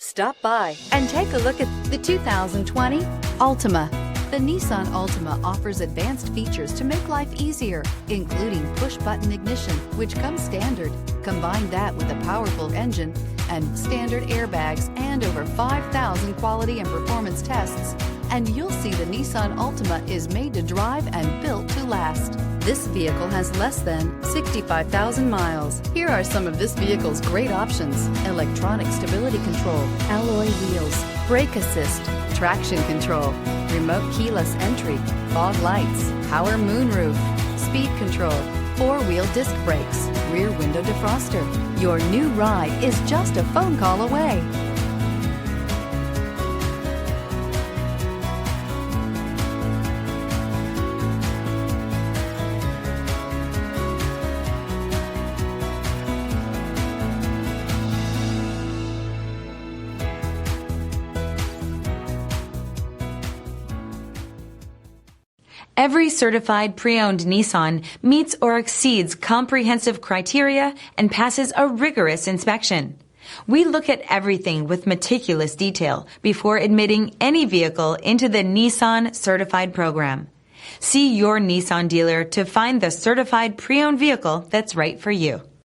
Stop by and take a look at the 2020 Altima. The Nissan Altima offers advanced features to make life easier, including push-button ignition, which comes standard. Combine that with a powerful engine and standard airbags and over 5,000 quality and performance tests, and you'll see the Nissan Altima is made to drive and built to last. This vehicle has less than 65,000 miles. Here are some of this vehicle's great options: electronic stability control, alloy wheels, brake assist, traction control, remote keyless entry, fog lights, power moonroof, speed control, four-wheel disc brakes, rear window defroster. Your new ride is just a phone call away. Every certified pre-owned Nissan meets or exceeds comprehensive criteria and passes a rigorous inspection. We look at everything with meticulous detail before admitting any vehicle into the Nissan Certified program. See your Nissan dealer to find the certified pre-owned vehicle that's right for you.